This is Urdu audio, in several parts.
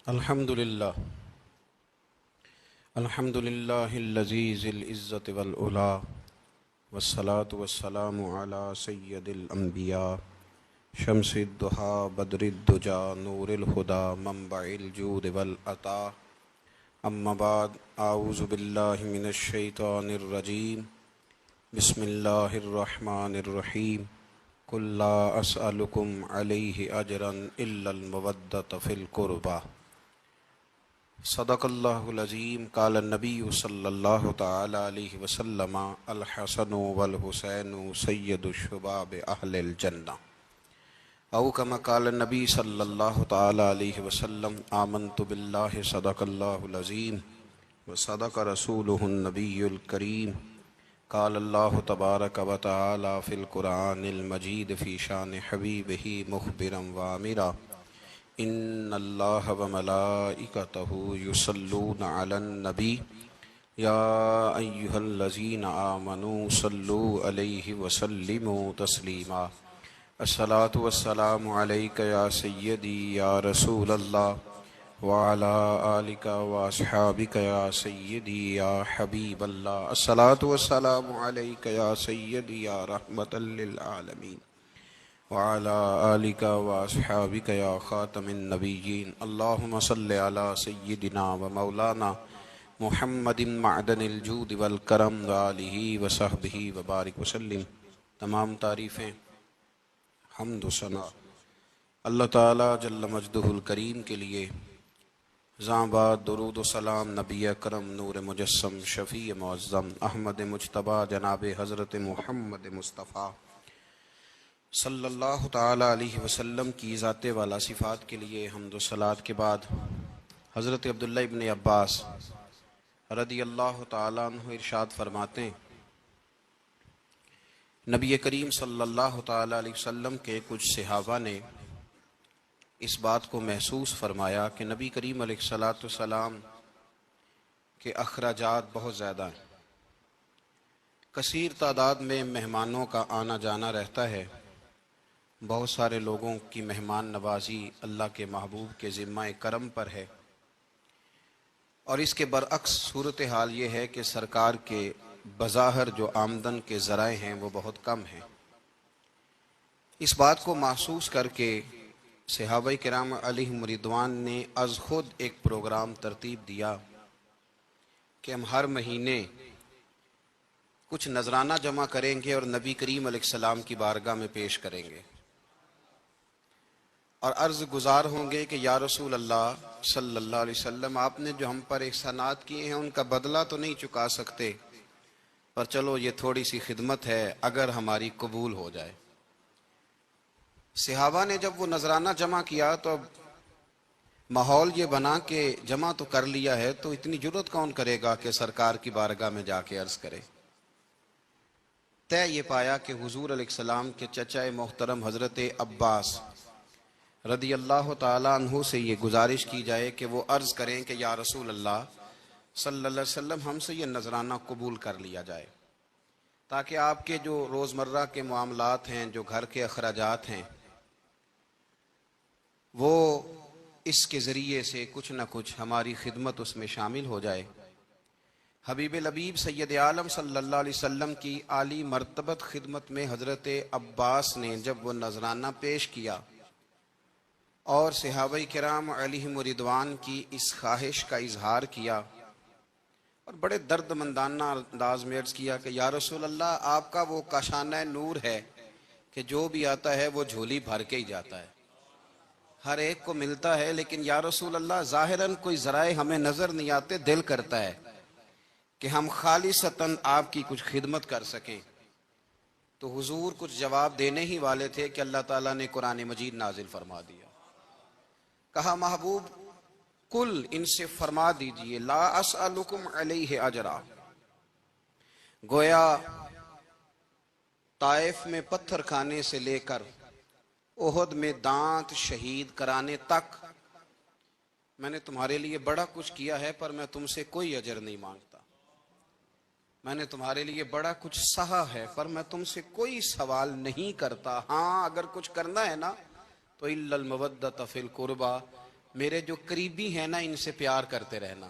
الحمد لله الحمد لله الذي العزة والعلا والصلاة والسلام على سيد الأنبياء شمس الضحى بدر الدجى نور الهدى منبع الجود والعطاء أما بعد أعوذ بالله من الشيطان الرجيم بسم الله الرحمن الرحيم قل لا أسألكم عليه أجرا إلا المودة في القربى صدق اللہ العظیم قال النبی صلی اللہ تعالی علیہ وسلم الحسن والحسین سید الشباب اہل الجنہ او کما قال النبی صلی اللہ تعالی علیہ وسلم آمنت باللہ صدق اللہ العظیم وصدق رسولہ النبی الکریم قال اللہ تبارک و تعالی فی القرآن المجید فی شان حبیبہ مخبرا وآمرا ان اللہ وملائکتہ یصلون علی النبی یا ایہا الذین آمنوا صلوا علیہ وسلموا تسلیما الصلاۃ والسلام علیک یا سیدی یا رسول اللہ وعلی آلک واصحابک یا سیدی یا حبیب اللہ الصلاۃ والسلام علیک یا سیدی یا رحمۃ للعالمین وعلى آلك وأصحابك يا خاتم النبيين اللهم صل على سيدنا ومولانا محمد معدن الجود والکرم وآلہ وصحبہ وبارک وسلم۔ تمام تعریفیں حمد و ثنا اللہ تعالی جل مجدہ الکریم کے لیے۔ زاں بعد درود و سلام نبی اکرم نور مجسم شفیع معظم احمد مجتبیٰ جناب حضرت محمد مصطفیٰ صلی اللہ تعالی علیہ وسلم کی ذات والا صفات کے لیے حمد و صلات کے بعد حضرت عبداللہ ابن عباس رضی اللہ تعالیٰ عنہ ارشاد فرماتے ہیں، نبی کریم صلی اللہ تعالی علیہ وسلم کے کچھ صحابہ نے اس بات کو محسوس فرمایا کہ نبی کریم علیہ السلام کے اخراجات بہت زیادہ ہیں، کثیر تعداد میں مہمانوں کا آنا جانا رہتا ہے، بہت سارے لوگوں کی مہمان نوازی اللہ کے محبوب کے ذمہ کرم پر ہے، اور اس کے برعکس صورتحال یہ ہے کہ سرکار کے بظاہر جو آمدن کے ذرائع ہیں وہ بہت کم ہیں۔ اس بات کو محسوس کر کے صحابہ کرام علیہم رضوان نے از خود ایک پروگرام ترتیب دیا کہ ہم ہر مہینے کچھ نذرانہ جمع کریں گے اور نبی کریم علیہ السلام کی بارگاہ میں پیش کریں گے، اور عرض گزار ہوں گے کہ یا رسول اللہ صلی اللہ علیہ وسلم، آپ نے جو ہم پر احسانات کیے ہیں ان کا بدلہ تو نہیں چکا سکتے، پر چلو یہ تھوڑی سی خدمت ہے اگر ہماری قبول ہو جائے۔ صحابہ نے جب وہ نذرانہ جمع کیا تو اب ماحول یہ بنا کہ جمع تو کر لیا ہے تو اتنی جرت کون کرے گا کہ سرکار کی بارگاہ میں جا کے عرض کرے۔ طے یہ پایا کہ حضور علیہ السلام کے چچا محترم حضرت عباس رضی اللہ تعالیٰ عنہ سے یہ گزارش کی جائے کہ وہ عرض کریں کہ یا رسول اللہ صلی اللہ علیہ وسلم، ہم سے یہ نذرانہ قبول کر لیا جائے، تاکہ آپ کے جو روزمرہ کے معاملات ہیں، جو گھر کے اخراجات ہیں، وہ اس کے ذریعے سے کچھ نہ کچھ ہماری خدمت اس میں شامل ہو جائے۔ حبیب لبیب سید عالم صلی اللہ علیہ وسلم کی عالی مرتبت خدمت میں حضرت عباس نے جب وہ نذرانہ پیش کیا اور صحابہ کرام علیہم رضوان کی اس خواہش کا اظہار کیا اور بڑے درد مندانہ انداز میں عرض کیا کہ یا رسول اللہ، آپ کا وہ کاشانہ نور ہے کہ جو بھی آتا ہے وہ جھولی بھر کے ہی جاتا ہے، ہر ایک کو ملتا ہے، لیکن یا رسول اللہ ظاہراً کوئی ذرائع ہمیں نظر نہیں آتے، دل کرتا ہے کہ ہم خالصتاً آپ کی کچھ خدمت کر سکیں۔ تو حضور کچھ جواب دینے ہی والے تھے کہ اللہ تعالیٰ نے قرآن مجید نازل فرما دیا، کہا محبوب کل ان سے فرما دیجئے لا اسألکم علیہ اجرا۔ گویا طائف میں پتھر کھانے سے لے کر احد میں دانت شہید کرانے تک میں نے تمہارے لیے بڑا کچھ کیا ہے، پر میں تم سے کوئی اجر نہیں مانگتا۔ میں نے تمہارے لیے بڑا کچھ سہا ہے، پر میں تم سے کوئی سوال نہیں کرتا۔ ہاں اگر کچھ کرنا ہے نا تو الا المودۃ فی القربی، میرے جو قریبی ہیں نا ان سے پیار کرتے رہنا،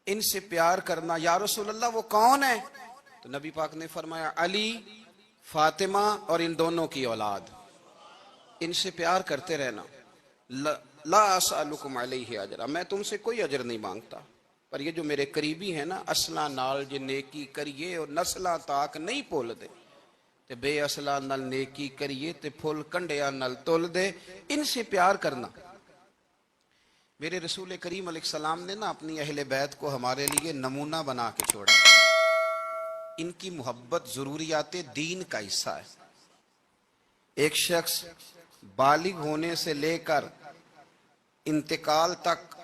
ان سے پیار کرنا۔ یا رسول اللہ وہ کون ہے؟ تو نبی پاک نے فرمایا علی، فاطمہ اور ان دونوں کی اولاد، ان سے پیار کرتے رہنا۔ لا اسألکم علیہ اجرا، میں تم سے کوئی اجر نہیں مانگتا، پر یہ جو میرے قریبی ہیں نا، اصلاں نال جے نیکی کریے اور نسلاں تاک نہیں پول دے، تے بے اصلاں نال نیکی کریے تے پھول کنڈیاں نال تول دے، ان سے پیار کرنا۔ میرے رسول کریم علیہ السلام نے نا اپنی اہل بیت کو ہمارے لیے نمونہ بنا کے چھوڑا۔ ان کی محبت ضروریات دین کا حصہ ہے۔ ایک شخص بالغ ہونے سے لے کر انتقال تک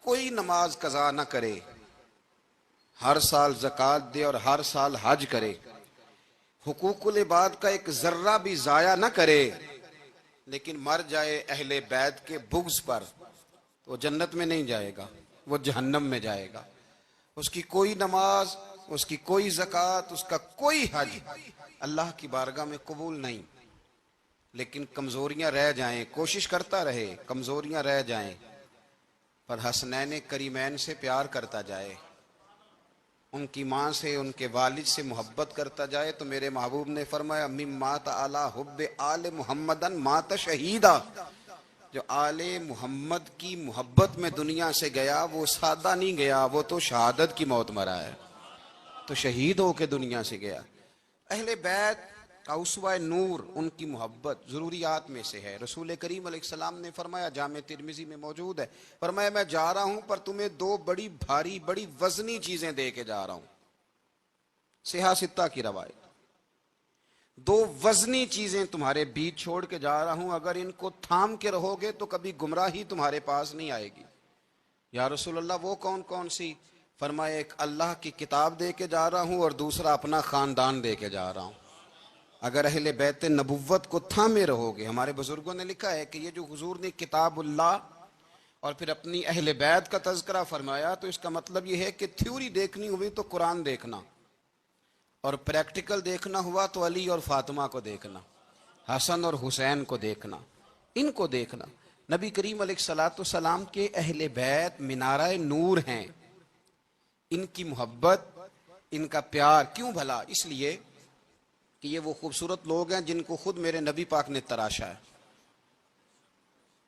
کوئی نماز قضا نہ کرے، ہر سال زکوٰۃ دے اور ہر سال حج کرے، حقوق العباد کا ایک ذرہ بھی ضائع نہ کرے، لیکن مر جائے اہل بیت کے بغض پر، تو وہ جنت میں نہیں جائے گا، وہ جہنم میں جائے گا۔ اس کی کوئی نماز، اس کی کوئی زکوٰۃ، اس کا کوئی حج اللہ کی بارگاہ میں قبول نہیں۔ لیکن کمزوریاں رہ جائیں، کوشش کرتا رہے، کمزوریاں رہ جائیں، پر حسنین کریمین سے پیار کرتا جائے، ان کی ماں سے، ان کے والد سے محبت کرتا جائے، تو میرے محبوب نے فرمایا من مات علی حب آل محمدن مات شہیدا، جو آل محمد کی محبت میں دنیا سے گیا وہ سادہ نہیں گیا، وہ تو شہادت کی موت مرا ہے، تو شہید ہو کے دنیا سے گیا۔ اہل بیت کا اسوہ نور، ان کی محبت ضروریات میں سے ہے۔ رسول کریم علیہ السلام نے فرمایا، جامع ترمذی میں موجود ہے، فرمایا میں جا رہا ہوں پر تمہیں دو بڑی بھاری بڑی وزنی چیزیں دے کے جا رہا ہوں، صحیح ستہ کی روایت، دو وزنی چیزیں تمہارے بیچ چھوڑ کے جا رہا ہوں، اگر ان کو تھام کے رہو گے تو کبھی گمراہی تمہارے پاس نہیں آئے گی۔ یا رسول اللہ وہ کون کون سی؟ فرمایا ایک اللہ کی کتاب دے کے جا رہا ہوں اور دوسرا اپنا خاندان دے کے جا رہا ہوں۔ اگر اہل بیت نبوت کو تھامے رہو گے، ہمارے بزرگوں نے لکھا ہے کہ یہ جو حضور نے کتاب اللہ اور پھر اپنی اہل بیت کا تذکرہ فرمایا، تو اس کا مطلب یہ ہے کہ تھیوری دیکھنی ہوئی تو قرآن دیکھنا، اور پریکٹیکل دیکھنا ہوا تو علی اور فاطمہ کو دیکھنا، حسن اور حسین کو دیکھنا، ان کو دیکھنا۔ نبی کریم علیہ الصلوۃ والسلام کے اہل بیت منارہ نور ہیں، ان کی محبت، ان کا پیار کیوں بھلا؟ اس لیے کہ یہ وہ خوبصورت لوگ ہیں جن کو خود میرے نبی پاک نے تراشا ہے۔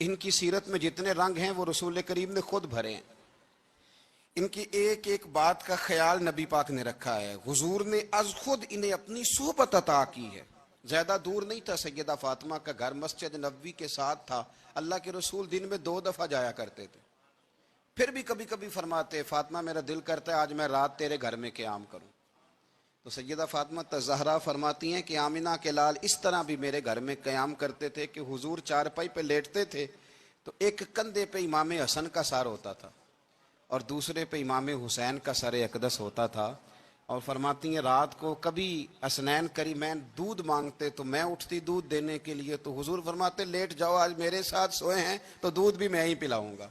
ان کی سیرت میں جتنے رنگ ہیں وہ رسول کریم نے خود بھرے ہیں۔ ان کی ایک ایک بات کا خیال نبی پاک نے رکھا ہے، حضور نے از خود انہیں اپنی صحبت عطا کی ہے۔ زیادہ دور نہیں تھا سیدہ فاطمہ کا گھر، مسجد نبوی کے ساتھ تھا، اللہ کے رسول دن میں 2 دفعہ جایا کرتے تھے۔ پھر بھی کبھی کبھی فرماتے فاطمہ میرا دل کرتا ہے آج میں رات تیرے گھر میں قیام کروں، تو سیدہ فاطمہ الزہرا فرماتی ہیں کہ آمنہ کے لال اس طرح بھی میرے گھر میں قیام کرتے تھے کہ حضور چارپائی پہ لیٹتے تھے تو ایک کندھے پہ امام حسن کا سر ہوتا تھا اور دوسرے پہ امام حسین کا سر اقدس ہوتا تھا، اور فرماتی ہیں رات کو کبھی حسنین کریمین دودھ مانگتے تو میں اٹھتی دودھ دینے کے لیے، تو حضور فرماتے لیٹ جاؤ آج میرے ساتھ سوئے ہیں تو دودھ بھی میں ہی پلاؤں گا،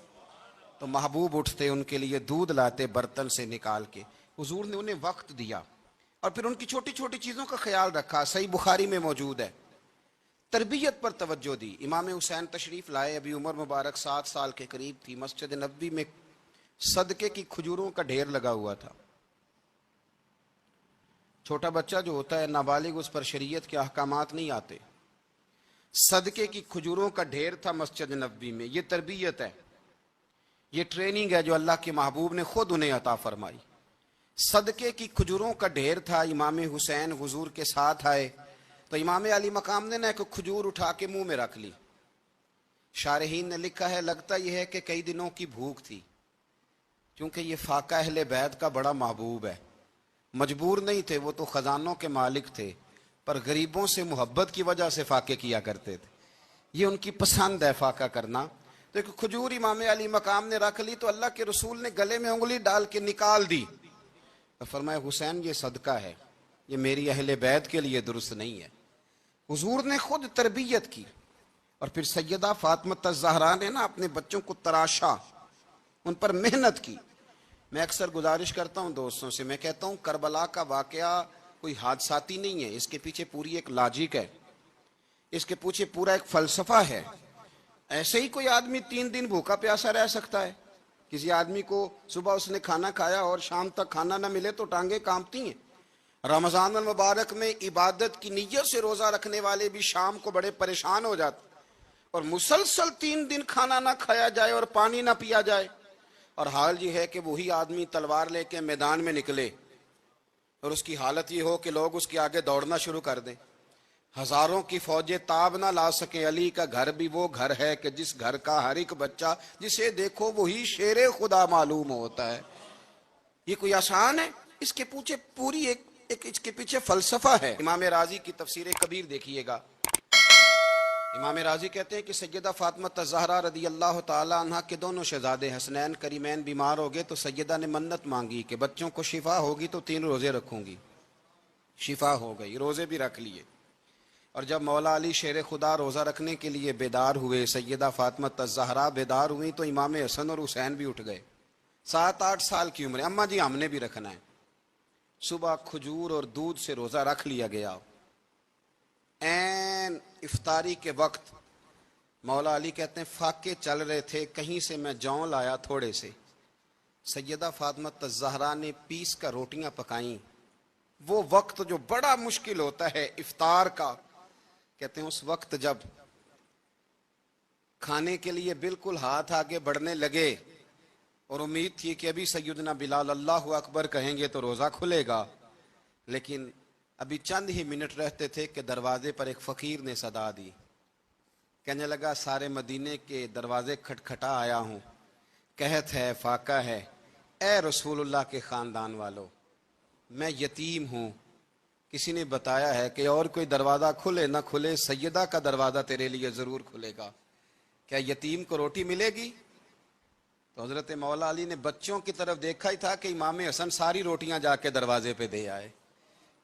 تو محبوب اٹھتے ان کے لیے دودھ لاتے برتن سے نکال کے۔ حضور نے انہیں وقت دیا اور پھر ان کی چھوٹی چھوٹی چیزوں کا خیال رکھا۔ صحیح بخاری میں موجود ہے، تربیت پر توجہ دی۔ امام حسین تشریف لائے، ابھی عمر مبارک 7 سال کے قریب تھی، مسجد نبوی میں صدقے کی کھجوروں کا ڈھیر لگا ہوا تھا۔ چھوٹا بچہ جو ہوتا ہے نابالغ، اس پر شریعت کے احکامات نہیں آتے۔ صدقے کی کھجوروں کا ڈھیر تھا مسجد نبوی میں۔ یہ تربیت ہے، یہ ٹریننگ ہے جو اللہ کے محبوب نے خود انہیں عطا فرمائی۔ صدقے کی کھجوروں کا ڈھیر تھا، امام حسین حضور کے ساتھ آئے تو امام علی مقام نے ایک کھجور اٹھا کے منہ میں رکھ لی۔ شارحین نے لکھا ہے لگتا یہ ہے کہ کئی دنوں کی بھوک تھی، کیونکہ یہ فاقہ اہل بیت کا بڑا محبوب ہے۔ مجبور نہیں تھے، وہ تو خزانوں کے مالک تھے، پر غریبوں سے محبت کی وجہ سے فاقے کیا کرتے تھے، یہ ان کی پسند ہے فاقہ کرنا۔ تو ایک کھجور امام علی مقام نے رکھ لی تو اللہ کے رسول نے گلے میں انگلی ڈال کے نکال دی، تو فرمایا حسین یہ صدقہ ہے، یہ میری اہل بیت کے لیے درست نہیں ہے۔ حضور نے خود تربیت کی، اور پھر سیدہ فاطمہ الزہرا نے نا اپنے بچوں کو تراشا، ان پر محنت کی۔ میں اکثر گزارش کرتا ہوں دوستوں سے، میں کہتا ہوں کربلا کا واقعہ کوئی حادثاتی نہیں ہے، اس کے پیچھے پوری ایک لاجک ہے، اس کے پیچھے پورا ایک فلسفہ ہے۔ ایسے ہی کوئی آدمی 3 دن بھوکا پیاسا رہ سکتا ہے؟ کسی آدمی کو صبح اس نے کھانا کھایا اور شام تک کھانا نہ ملے تو ٹانگیں کانپتی ہیں۔ رمضان المبارک میں عبادت کی نیت سے روزہ رکھنے والے بھی شام کو بڑے پریشان ہو جاتے، اور مسلسل 3 دن کھانا نہ کھایا جائے اور پانی نہ پیا جائے، اور حال یہ ہے کہ وہی آدمی تلوار لے کے میدان میں نکلے اور اس کی حالت یہ ہو کہ لوگ اس کے آگے دوڑنا شروع کر دیں، ہزاروں کی فوجیں تاب نہ لا سکیں۔ علی کا گھر بھی وہ گھر ہے کہ جس گھر کا ہر ایک بچہ جسے دیکھو وہی شیر خدا معلوم ہوتا ہے۔ یہ کوئی آسان ہے؟ اس کے پیچھے پوری ایک اس کے پیچھے فلسفہ ہے۔ امام راضی کی تفسیر کبیر دیکھیے گا، امام راضی کہتے ہیں کہ سیدہ فاطمہ الزہرا رضی اللہ تعالی عنہ کے دونوں شہزادے حسنین کریمین بیمار ہو گئے تو سیدہ نے منت مانگی کہ بچوں کو شفا ہوگی تو 3 روزے رکھوں گی۔ شفا ہو گئی، روزے بھی رکھ لیے، اور جب مولا علی شیر خدا روزہ رکھنے کے لیے بیدار ہوئے، سیدہ فاطمہ الزہرا بیدار ہوئی تو امام حسن اور حسین بھی اٹھ گئے، 7-8 سال کی عمر، اماں جی ہم نے بھی رکھنا ہے۔ صبح کھجور اور دودھ سے روزہ رکھ لیا گیا۔ عین افطاری کے وقت مولا علی کہتے ہیں فاقے چل رہے تھے، کہیں سے میں جوں لایا تھوڑے سے، سیدہ فاطمہ الزہرا نے پیس کر روٹیاں پکائیں۔ وہ وقت جو بڑا مشکل ہوتا ہے افطار کا، کہتے ہیں اس وقت جب کھانے کے لیے بالکل ہاتھ آگے بڑھنے لگے اور امید تھی کہ ابھی سیدنا بلال اللہ اکبر کہیں گے تو روزہ کھلے گا، لیکن ابھی چند ہی منٹ رہتے تھے کہ دروازے پر ایک فقیر نے صدا دی، کہنے لگا سارے مدینے کے دروازے کھٹکھٹا آیا ہوں، قحط ہے، فاقہ ہے، اے رسول اللہ کے خاندان والو، میں یتیم ہوں، کسی نے بتایا ہے کہ اور کوئی دروازہ کھلے نہ کھلے سیدہ کا دروازہ تیرے لیے ضرور کھلے گا، کیا یتیم کو روٹی ملے گی؟ تو حضرت مولا علی نے بچوں کی طرف دیکھا ہی تھا کہ امام حسن ساری روٹیاں جا کے دروازے پہ دے آئے،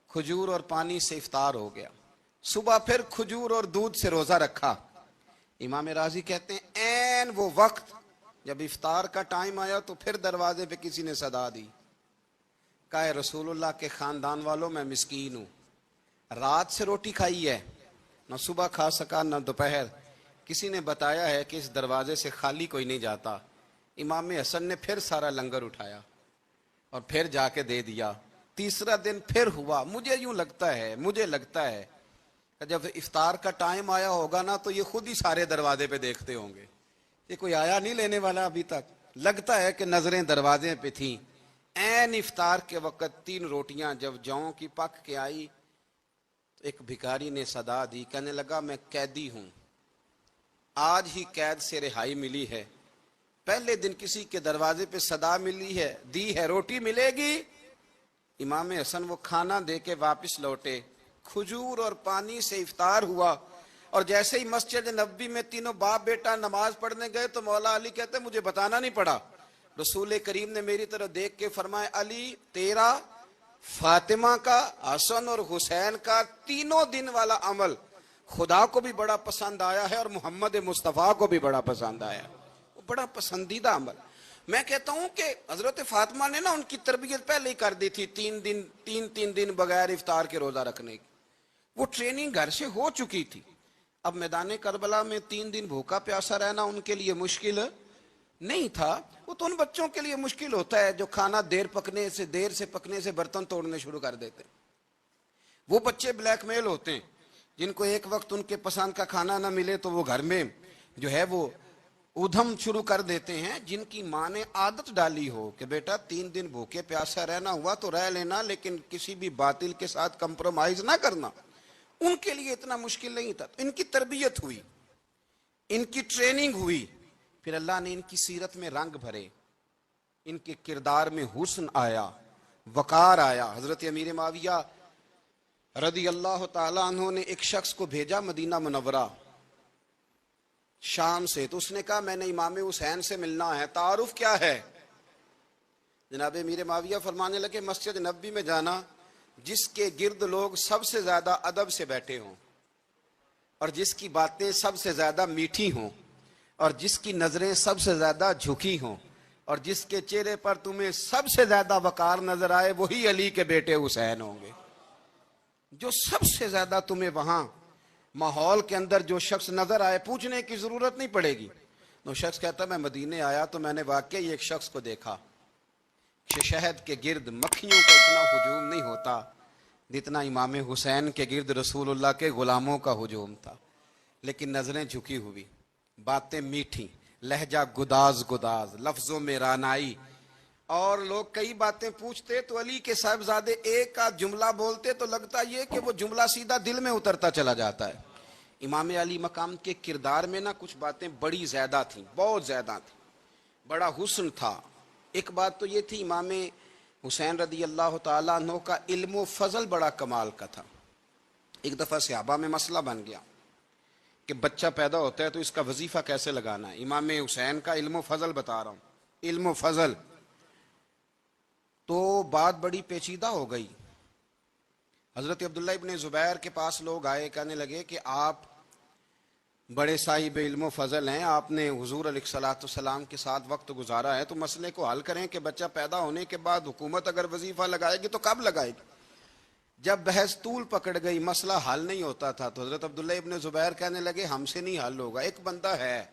کھجور اور پانی سے افطار ہو گیا۔ صبح پھر کھجور اور دودھ سے روزہ رکھا۔ امام راضی کہتے ہیں عین وہ وقت جب افطار کا ٹائم آیا تو پھر دروازے پہ کسی نے صدا دی، کہا رسول اللہ کے خاندان والوں میں مسکین ہوں، رات سے روٹی کھائی ہے، نہ صبح کھا سکا نہ دوپہر، کسی نے بتایا ہے کہ اس دروازے سے خالی کوئی نہیں جاتا۔ امام حسن نے پھر سارا لنگر اٹھایا اور پھر جا کے دے دیا۔ تیسرا دن پھر ہوا، مجھے لگتا ہے کہ جب افطار کا ٹائم آیا ہوگا نا تو یہ خود ہی سارے دروازے پہ دیکھتے ہوں گے، یہ کوئی آیا نہیں لینے والا ابھی تک، لگتا ہے کہ نظریں دروازے پہ تھیں۔ عین افطار کے وقت 3 روٹیاں جب جوں کی پک کے آئی تو ایک بھکاری نے صدا دی، کہنے لگا میں قیدی ہوں، آج ہی قید سے رہائی ملی ہے، پہلے دن کسی کے دروازے پہ صدا دی ہے روٹی ملے گی۔ امام حسن وہ کھانا دے کے واپس لوٹے، کھجور اور پانی سے افطار ہوا، اور جیسے ہی مسجد نبوی میں تینوں باپ بیٹا نماز پڑھنے گئے تو مولا علی کہتے مجھے بتانا نہیں پڑا، رسول کریم نے میری طرف دیکھ کے فرمایا علی تیرا، فاطمہ کا، حسن اور حسین کا 3 دن والا عمل خدا کو بھی بڑا پسند آیا ہے اور محمد مصطفیٰ کو بھی بڑا پسند آیا، وہ بڑا پسندیدہ عمل۔ میں کہتا ہوں کہ حضرت فاطمہ نے نا ان کی تربیت پہلے ہی کر دی تھی، 3 دن بغیر افطار کے روزہ رکھنے کی، وہ ٹریننگ گھر سے ہو چکی تھی۔ اب میدان کربلا میں 3 دن بھوکا پیاسا رہنا ان کے لیے مشکل نہیں تھا، وہ تو ان بچوں کے لیے مشکل ہوتا ہے جو کھانا دیر سے پکنے سے برتن توڑنے شروع کر دیتے، وہ بچے بلیک میل ہوتے ہیں جن کو ایک وقت ان کے پسند کا کھانا نہ ملے تو وہ گھر میں جو ہے وہ ادھم شروع کر دیتے ہیں، جن کی ماں نے عادت ڈالی ہو کہ بیٹا 3 دن بھوکے پیاسا رہنا ہوا تو رہ لینا، لیکن کسی بھی باطل کے ساتھ کمپرومائز نہ کرنا، ان کے لیے اتنا مشکل نہیں تھا۔ ان کی تربیت ہوئی، ان کی ٹریننگ ہوئی، پھر اللہ نے ان کی سیرت میں رنگ بھرے، ان کے کردار میں حسن آیا، وقار آیا۔ حضرت امیر معاویہ رضی اللہ تعالی عنہ نے ایک شخص کو بھیجا مدینہ منورہ شام سے، تو اس نے کہا میں نے امام حسین سے ملنا ہے، تعارف کیا ہے؟ جناب امیر معاویہ فرمانے لگے مسجد نبوی میں جانا جس کے گرد لوگ سب سے زیادہ ادب سے بیٹھے ہوں اور جس کی باتیں سب سے زیادہ میٹھی ہوں اور جس کی نظریں سب سے زیادہ جھکی ہوں اور جس کے چہرے پر تمہیں سب سے زیادہ وقار نظر آئے وہی علی کے بیٹے حسین ہوں گے۔ جو سب سے زیادہ تمہیں وہاں ماحول کے اندر جو شخص نظر آئے پوچھنے کی ضرورت نہیں پڑے گی. وہ شخص کہتا میں مدینے آیا تو میں نے واقعی ایک شخص کو دیکھا کہ شہد کے گرد مکھیوں کا اتنا ہجوم نہیں ہوتا جتنا امام حسین کے گرد رسول اللہ کے غلاموں کا ہجوم تھا. لیکن نظریں جھکی ہوئی، باتیں میٹھی، لہجہ گداز گداز، لفظوں میں رانائی. اور لوگ کئی باتیں پوچھتے تو علی کے صاحبزادے ایک کا جملہ بولتے تو لگتا یہ کہ وہ جملہ سیدھا دل میں اترتا چلا جاتا ہے. امام علی مقام کے کردار میں کچھ باتیں بڑی زیادہ تھیں، بہت زیادہ تھیں، بڑا حسن تھا. ایک بات تو یہ تھی امام حسین رضی اللہ تعالیٰ عنہ کا علم و فضل بڑا کمال کا تھا. ایک دفعہ صحابہ میں مسئلہ بن گیا کہ بچہ پیدا ہوتا ہے تو اس کا وظیفہ کیسے لگانا ہے. امام حسین کا علم و فضل بتا رہا ہوں، علم و فضل. تو بات بڑی پیچیدہ ہو گئی. حضرت عبداللہ ابن زبیر کے پاس لوگ آئے، کہنے لگے کہ آپ بڑے صاحب علم و فضل ہیں، آپ نے حضور علیہ الصلوۃ والسلام کے ساتھ وقت گزارا ہے، تو مسئلے کو حل کریں کہ بچہ پیدا ہونے کے بعد حکومت اگر وظیفہ لگائے گی تو کب لگائے گی. جب بحث طول پکڑ گئی، مسئلہ حل نہیں ہوتا تھا، تو حضرت عبداللہ ابن زبیر کہنے لگے ہم سے نہیں حل ہوگا. ایک بندہ ہے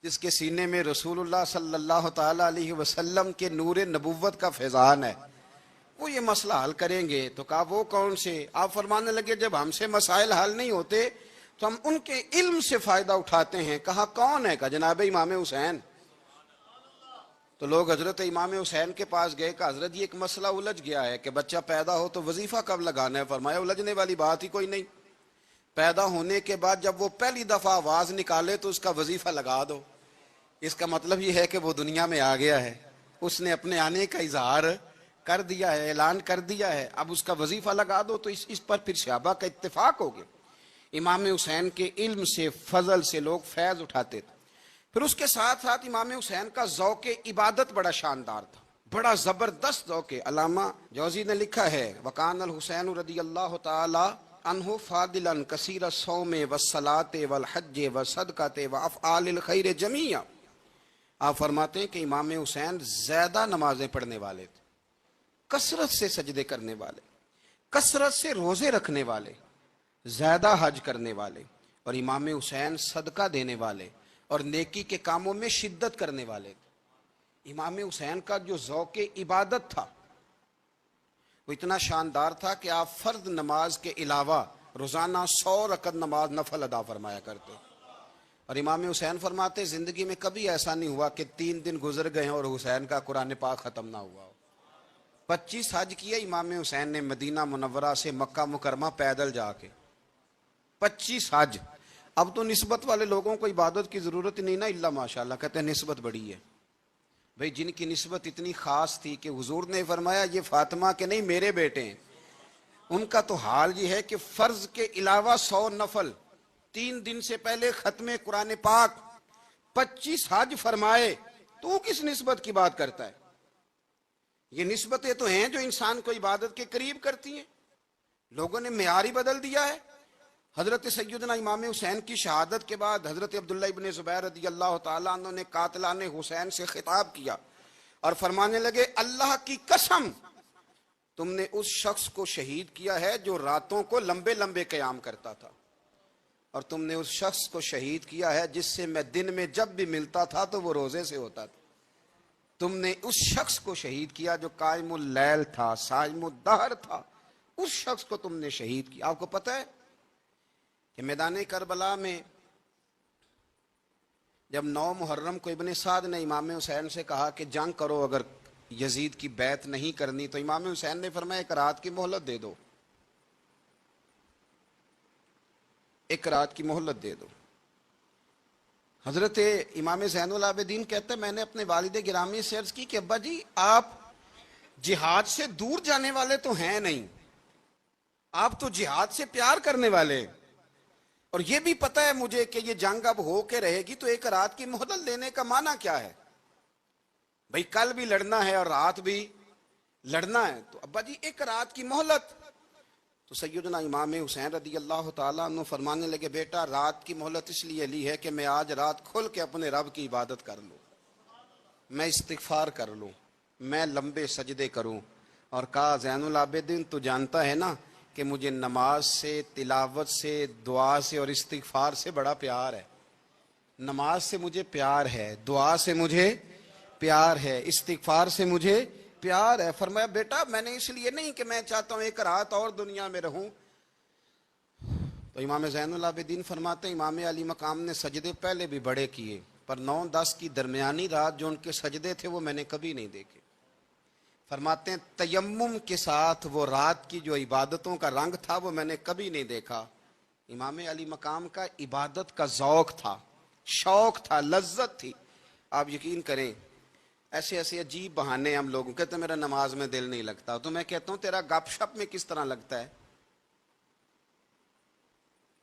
جس کے سینے میں رسول اللہ صلی اللہ تعالی علیہ وسلم کے نور نبوت کا فیضان ہے، وہ یہ مسئلہ حل کریں گے. تو کہا وہ کون سے؟ آپ فرمانے لگے جب ہم سے مسائل حل نہیں ہوتے تو ہم ان کے علم سے فائدہ اٹھاتے ہیں. کہا کون ہے؟ کہا جناب امام حسین. تو لوگ حضرت امام حسین کے پاس گئے کہ حضرت یہ ایک مسئلہ الجھ گیا ہے کہ بچہ پیدا ہو تو وظیفہ کب لگانا ہے. فرمایا الجھنے والی بات ہی کوئی نہیں، پیدا ہونے کے بعد جب وہ پہلی دفعہ آواز نکالے تو اس کا وظیفہ لگا دو. اس کا مطلب یہ ہے کہ وہ دنیا میں آ گیا ہے، اس نے اپنے آنے کا اظہار کر دیا ہے، اعلان کر دیا ہے، اب اس کا وظیفہ لگا دو. تو اس پر پھر صحابہ کا اتفاق ہو گیا. امام حسین کے علم سے، فضل سے لوگ فیض اٹھاتے تھے. پھر اس کے ساتھ ساتھ امام حسین کا ذوق عبادت بڑا شاندار تھا، بڑا زبردست ذوق. علامہ جوزی نے لکھا ہے وکان الحسین رضی اللہ تعالی عنہ فاضلا کثیر الصوم والصلاۃ والحج والصدقۃ وافعال الخیر جمیعا. آپ فرماتے ہیں کہ امام حسین زیادہ نمازیں پڑھنے والے تھے، کثرت سے سجدے کرنے والے، کثرت سے روزے رکھنے والے، زیادہ حج کرنے والے، اور امام حسین صدقہ دینے والے اور نیکی کے کاموں میں شدت کرنے والے تھے. امام حسین کا جو ذوق عبادت تھا وہ اتنا شاندار تھا کہ آپ فرض نماز کے علاوہ روزانہ 100 رکعت نماز نفل ادا فرمایا کرتے. اور امام حسین فرماتے زندگی میں کبھی ایسا نہیں ہوا کہ 3 دن گزر گئے اور حسین کا قرآن پاک ختم نہ ہوا ہو. 25 حج کیے امام حسین نے مدینہ منورہ سے مکہ مکرمہ پیدل جا کے، 25 حج. اب تو نسبت والے لوگوں کو عبادت کی ضرورت نہیں نا، اللہ ماشاءاللہ کہتے ہیں نسبت بڑی ہے. بھئی جن کی نسبت اتنی خاص تھی کہ حضور نے فرمایا یہ فاطمہ کے نہیں میرے بیٹے ہیں، ان کا تو حال یہ ہے کہ فرض کے علاوہ 100 نفل، 3 دن سے پہلے ختم قرآن پاک، 25 حج فرمائے. تو کس نسبت کی بات کرتا ہے؟ یہ نسبتیں تو ہیں جو انسان کو عبادت کے قریب کرتی ہیں. لوگوں نے معیار ہی بدل دیا ہے. حضرت سیدنا امام حسین کی شہادت کے بعد حضرت عبداللہ ابن زبیر رضی اللہ تعالیٰ عنہ نے قاتلان حسین سے خطاب کیا اور فرمانے لگے اللہ کی قسم تم نے اس شخص کو شہید کیا ہے جو راتوں کو لمبے لمبے قیام کرتا تھا، اور تم نے اس شخص کو شہید کیا ہے جس سے میں دن میں جب بھی ملتا تھا تو وہ روزے سے ہوتا تھا. تم نے اس شخص کو شہید کیا جو قائم اللیل تھا، صائم الدہر تھا، اس شخص کو تم نے شہید کیا. آپ کو پتہ ہے کہ میدان کربلا میں جب 9 محرم کو ابن سعد نے امام حسین سے کہا کہ جنگ کرو اگر یزید کی بیعت نہیں کرنی، تو امام حسین نے فرمایا 1 رات کی مہلت دے دو، 1 رات کی مہلت دے دو. حضرت امام زین العابدین کہتے ہیں میں نے اپنے والد گرامی سے عرض کی کہ ابا جی آپ جہاد سے دور جانے والے تو ہیں نہیں، آپ تو جہاد سے پیار کرنے والے، اور یہ بھی پتہ ہے مجھے کہ یہ جنگ اب ہو کے رہے گی، تو 1 رات کی مہلت لینے کا معنی کیا ہے؟ بھئی کل بھی لڑنا ہے اور رات بھی لڑنا ہے، تو ابا جی 1 رات کی مہلت. تو سیدنا امام حسین رضی اللہ تعالیٰ عنہ فرمانے لگے بیٹا رات کی مہلت اس لیے لی ہے کہ میں آج رات کھل کے اپنے رب کی عبادت کر لوں، میں استغفار کر لوں، میں لمبے سجدے کروں. اور کہا زین العابدین تو جانتا ہے نا کہ مجھے نماز سے، تلاوت سے، دعا سے اور استغفار سے بڑا پیار ہے۔ نماز سے مجھے پیار ہے، دعا سے مجھے پیار ہے، استغفار سے مجھے پیار ہے۔ فرمایا بیٹا میں نے اس لیے نہیں کہ میں چاہتا ہوں ایک رات اور دنیا میں رہوں۔ تو امام زین العابدین فرماتے ہیں امام علی مقام نے سجدے پہلے بھی بڑے کیے، پر 9-10 کی درمیانی رات جو ان کے سجدے تھے وہ میں نے کبھی نہیں دیکھے۔ فرماتے ہیں تیمم کے ساتھ وہ رات کی جو عبادتوں کا رنگ تھا وہ میں نے کبھی نہیں دیکھا۔ امام علی مقام کا عبادت کا ذوق تھا، شوق تھا، لذت تھی۔ آپ یقین کریں ایسے ایسے عجیب بہانے ہم لوگوں کہتے ہیں میرا نماز میں دل نہیں لگتا، تو میں کہتا ہوں تیرا گپ شپ میں کس طرح لگتا ہے،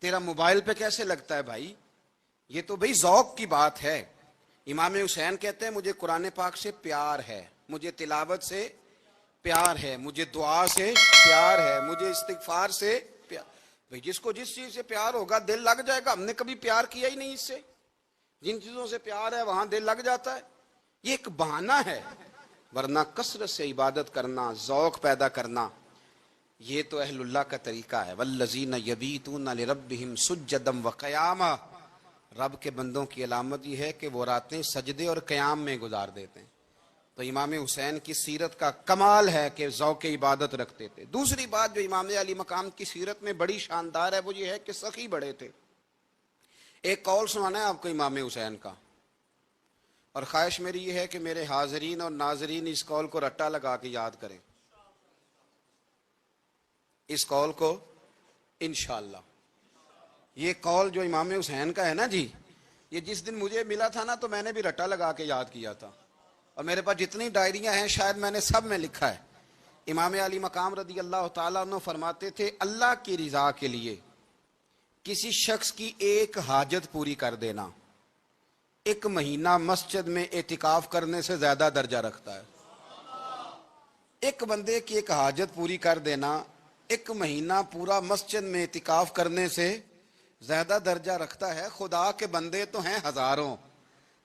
تیرا موبائل پہ کیسے لگتا ہے بھائی؟ یہ تو بھائی ذوق کی بات ہے۔ امام حسین کہتے ہیں مجھے قرآن پاک سے پیار ہے، مجھے تلاوت سے پیار ہے، مجھے دعا سے پیار ہے، مجھے استغفار سے پیار۔ بھائی جس کو جس چیز سے پیار ہوگا دل لگ جائے گا۔ ہم نے کبھی پیار کیا ہی نہیں اس سے، جن چیزوں سے پیار ہے وہاں دل لگ جاتا ہے۔ یہ ایک بہانہ ہے، ورنہ کثرت سے عبادت کرنا، ذوق پیدا کرنا، یہ تو اہل اللہ کا طریقہ ہے۔ والذین یبیتون لربہم سجدا وقیاما، رب کے بندوں کی علامت یہ ہے کہ وہ راتیں سجدے اور قیام میں گزار دیتے ہیں۔ تو امام حسین کی سیرت کا کمال ہے کہ ذوق عبادت رکھتے تھے۔ دوسری بات جو امام علی مقام کی سیرت میں بڑی شاندار ہے وہ یہ ہے کہ سخی بڑے تھے۔ ایک قول سنانا ہے آپ کو امام حسین کا، اور خواہش میری یہ ہے کہ میرے حاضرین اور ناظرین اس قول کو رٹا لگا کے یاد کریں، اس قول کو انشاءاللہ۔ یہ قول جو امام حسین کا ہے نا جی، یہ جس دن مجھے ملا تھا نا تو میں نے بھی رٹا لگا کے یاد کیا تھا، اور میرے پاس جتنی ڈائریاں ہیں شاید میں نے سب میں لکھا ہے۔ امام علی مقام رضی اللہ تعالیٰ عنہ فرماتے تھے اللہ کی رضا کے لیے کسی شخص کی ایک حاجت پوری کر دینا 1 مہینہ مسجد میں اعتکاف کرنے سے زیادہ درجہ رکھتا ہے۔ ایک بندے کی ایک حاجت پوری کر دینا 1 مہینہ پورا مسجد میں اعتکاف کرنے سے زیادہ درجہ رکھتا ہے۔ خدا کے بندے تو ہیں ہزاروں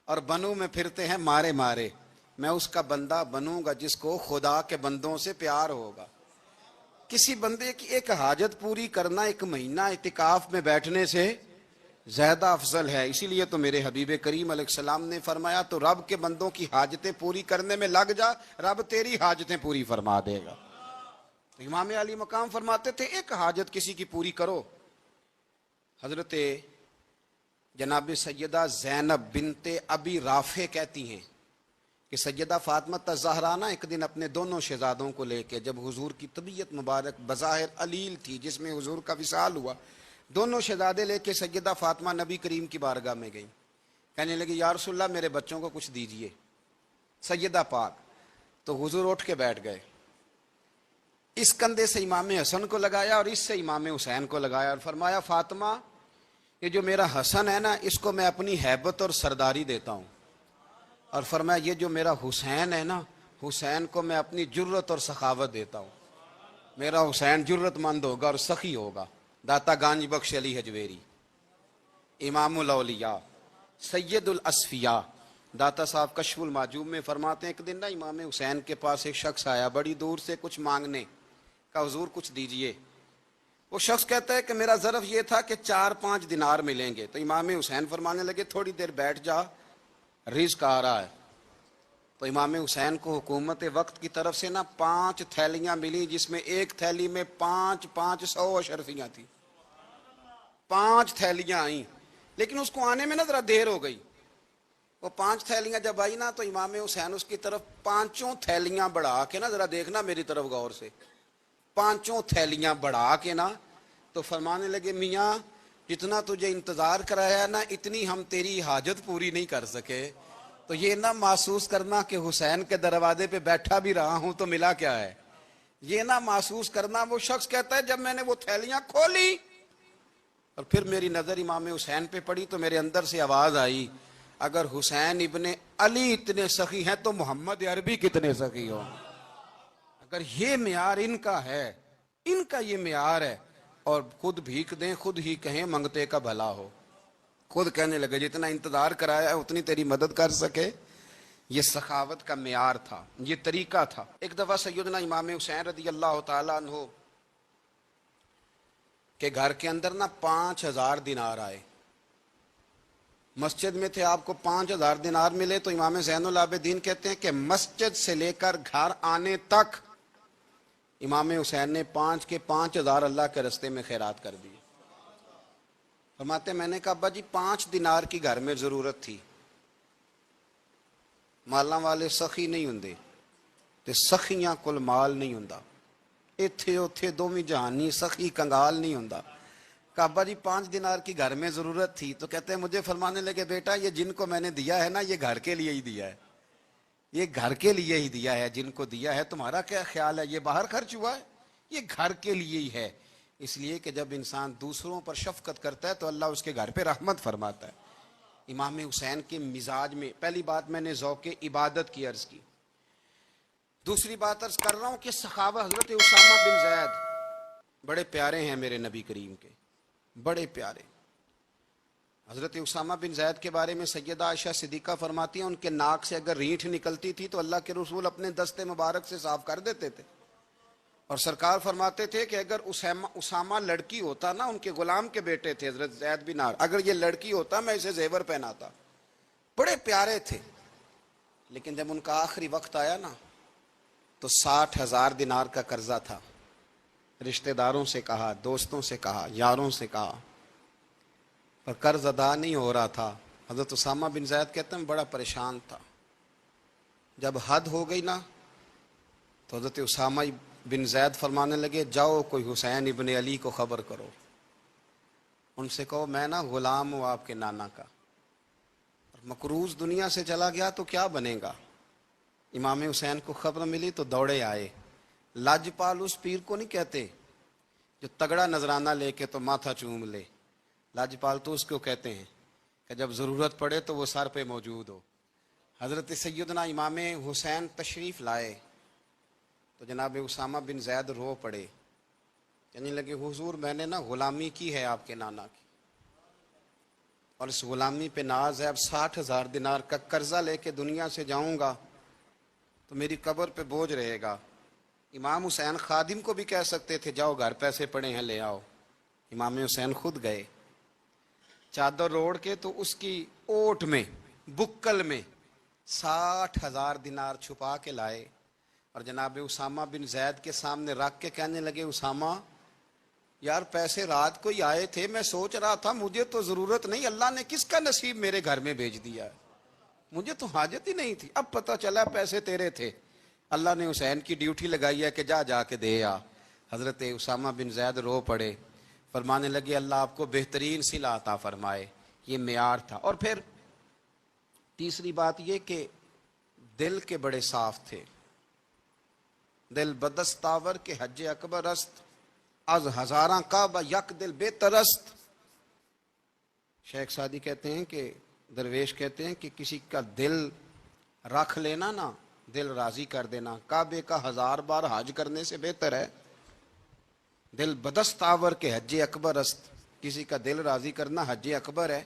اور بنوں میں پھرتے ہیں مارے مارے، میں اس کا بندہ بنوں گا جس کو خدا کے بندوں سے پیار ہوگا۔ کسی بندے کی ایک حاجت پوری کرنا 1 مہینہ اعتکاف میں بیٹھنے سے زیادہ افضل ہے۔ اسی لیے تو میرے حبیب کریم علیہ السلام نے فرمایا تو رب کے بندوں کی حاجتیں پوری کرنے میں لگ جا، رب تیری حاجتیں پوری فرما دے گا۔ امام علی مقام فرماتے تھے ایک حاجت کسی کی پوری کرو۔ حضرت جناب سیدہ زینب بنت ابی رافع کہتی ہیں کہ سیدہ فاطمہ الزہرا نا ایک دن اپنے دونوں شہزادوں کو لے کے، جب حضور کی طبیعت مبارک بظاہر علیل تھی جس میں حضور کا وصال ہوا، دونوں شہزادے لے کے سیدہ فاطمہ نبی کریم کی بارگاہ میں گئیں، کہنے لگی یا رسول اللہ میرے بچوں کو کچھ دیجئے سیدہ پاک۔ تو حضور اٹھ کے بیٹھ گئے، اس کندھے سے امام حسن کو لگایا اور اس سے امام حسین کو لگایا، اور فرمایا فاطمہ یہ جو میرا حسن ہے نا اس کو میں اپنی ہیبت اور سرداری دیتا ہوں، اور فرمایا یہ جو میرا حسین ہے نا حسین کو میں اپنی جرت اور سخاوت دیتا ہوں، میرا حسین جرت مند ہوگا اور سخی ہوگا۔ داتا گانج بخش علی حجویری، امام الاولیاء، سید الاصفیاء، داتا صاحب کشف المعجوب میں فرماتے ہیں ایک دن نا امام حسین کے پاس ایک شخص آیا بڑی دور سے کچھ مانگنے کا، حضور کچھ دیجئے۔ وہ شخص کہتا ہے کہ میرا ظرف یہ تھا کہ 4-5 دینار ملیں گے۔ تو امام حسین فرمانے لگے تھوڑی دیر بیٹھ جا، رزق آ رہا ہے۔ تو امام حسین کو حکومت وقت کی طرف سے نا 5 تھیلیاں ملی جس میں ایک تھیلی میں 500 اشرفیاں تھیں، 5 تھیلیاں آئیں، لیکن اس کو آنے میں نا ذرا دیر ہو گئی۔ وہ 5 تھیلیاں جب آئی نا تو امام حسین اس کی طرف 5 تھیلیاں بڑھا کے نا، ذرا دیکھنا میری طرف غور سے، 5 تھیلیاں بڑھا کے نا تو فرمانے لگے میاں جتنا تجھے انتظار کرایا نا اتنی ہم تیری حاجت پوری نہیں کر سکے۔ تو یہ نہ محسوس کرنا کہ حسین کے دروازے پہ بیٹھا بھی رہا ہوں تو ملا کیا ہے، یہ نہ محسوس کرنا۔ وہ شخص کہتا ہے جب میں نے وہ تھیلیاں کھولی اور پھر میری نظر امام حسین پہ پڑی تو میرے اندر سے آواز آئی اگر حسین ابن علی اتنے سخی ہیں تو محمد عربی کتنے سخی ہوں۔ اگر یہ معیار ان کا ہے، ان کا یہ معیار ہے، اور خود بھیک دیں خود ہی کہیں منگتے کا بھلا ہو، خود کہنے لگے جتنا انتظار کرایا ہے اتنی تیری مدد کر سکے۔ یہ سخاوت کا معیار تھا، یہ طریقہ تھا۔ ایک دفعہ سیدنا امام حسین رضی اللہ تعالیٰ عنہ کہ گھر کے اندر نا 5000 دینار آئے. مسجد میں تھے, آپ کو 5000 دینار ملے, تو امام زین العابدین کہتے ہیں کہ مسجد سے لے کر گھر آنے تک امام حسین نے 5 کے 5000 اللہ کے رستے میں خیرات کر دی. فرماتے میں نے کہا ابا جی 5 دینار کی گھر میں ضرورت تھی, مالاں والے سخی نہیں ہوندے تے سخیاں کل مال نہیں ہوندا, ایتھے اوتھے دوویں جہانی سخی کنگال نہیں ہوندا. کہا ابا جی 5 دینار کی گھر میں ضرورت تھی, تو کہتے ہیں مجھے فرمانے لگے بیٹا یہ جن کو میں نے دیا ہے نا یہ گھر کے لیے ہی دیا ہے, یہ گھر کے لیے ہی دیا ہے, جن کو دیا ہے تمہارا کیا خیال ہے یہ باہر خرچ ہوا ہے, یہ گھر کے لیے ہی ہے. اس لیے کہ جب انسان دوسروں پر شفقت کرتا ہے تو اللہ اس کے گھر پہ رحمت فرماتا ہے. امام حسین کے مزاج میں پہلی بات میں نے ذوق عبادت کی عرض کی. دوسری بات عرض کر رہا ہوں کہ صحابہ حضرت اسامہ بن زید بڑے پیارے ہیں میرے نبی کریم کے, بڑے پیارے. حضرت اسامہ بن زید کے بارے میں سیدہ عائشہ صدیقہ فرماتی ہیں ان کے ناک سے اگر رینٹھ نکلتی تھی تو اللہ کے رسول اپنے دستے مبارک سے صاف کر دیتے تھے. اور سرکار فرماتے تھے کہ اگر اسامہ لڑکی ہوتا نا, ان کے غلام کے بیٹے تھے حضرت زید بن عمرو, اگر یہ لڑکی ہوتا میں اسے زیور پہناتا. بڑے پیارے تھے. لیکن جب ان کا آخری وقت آیا نا تو 60,000 دینار کا قرضہ تھا. رشتہ داروں سے کہا, دوستوں سے کہا, یاروں سے کہا, پر قرض ادا نہیں ہو رہا تھا. حضرت اسامہ بن زید کہتے ہیں بڑا پریشان تھا. جب حد ہو گئی نا تو حضرت اسامہ بن زید فرمانے لگے جاؤ کوئی حسین ابن علی کو خبر کرو, ان سے کہو میں نا غلام ہوں آپ کے نانا کا, مقروض دنیا سے چلا گیا تو کیا بنے گا. امام حسین کو خبر ملی تو دوڑے آئے. لاجپال اس پیر کو نہیں کہتے جو تگڑا نذرانہ لے کے تو ماتھا چوم لے, لاجپال تو اس کو کہتے ہیں کہ جب ضرورت پڑے تو وہ سر پہ موجود ہو. حضرت سیدنا امام حسین تشریف لائے تو جناب اسامہ بن زید رو پڑے, کہنے لگے حضور میں نے نا غلامی کی ہے آپ کے نانا کی, اور اس غلامی پہ ناز ہے, اب 60,000 دینار کا قرضہ لے کے دنیا سے جاؤں گا تو میری قبر پہ بوجھ رہے گا. امام حسین خادم کو بھی کہہ سکتے تھے جاؤ گھر پیسے پڑے ہیں لے آؤ. امام حسین خود گئے, چادر اوڑھ کے تو اس کی اوٹ میں بکل میں 60,000 دینار چھپا کے لائے اور جناب اسامہ بن زید کے سامنے رکھ کے کہنے لگے اسامہ یار پیسے رات کو ہی آئے تھے, میں سوچ رہا تھا مجھے تو ضرورت نہیں, اللہ نے کس کا نصیب میرے گھر میں بھیج دیا ہے, مجھے تو حاجت ہی نہیں تھی, اب پتہ چلا پیسے تیرے تھے, اللہ نے حسین کی ڈیوٹی لگائی ہے کہ جا کے دے آ. حضرت اسامہ بن زید رو پڑے, فرمانے لگے اللہ آپ کو بہترین صلہ عطا فرمائے. یہ معیار تھا. اور پھر تیسری بات یہ کہ دل کے بڑے صاف تھے. دل بدستاور کے حج اکبر است, از ہزاراں کعبہ یک دل بہتر است. شیخ سعدی کہتے ہیں کہ درویش کہتے ہیں کہ کسی کا دل رکھ لینا نا, دل راضی کر دینا, کعبے کا 1000 بار حج کرنے سے بہتر ہے. دل بدستاور کے حج اکبر است, کسی کا دل راضی کرنا حج اکبر ہے.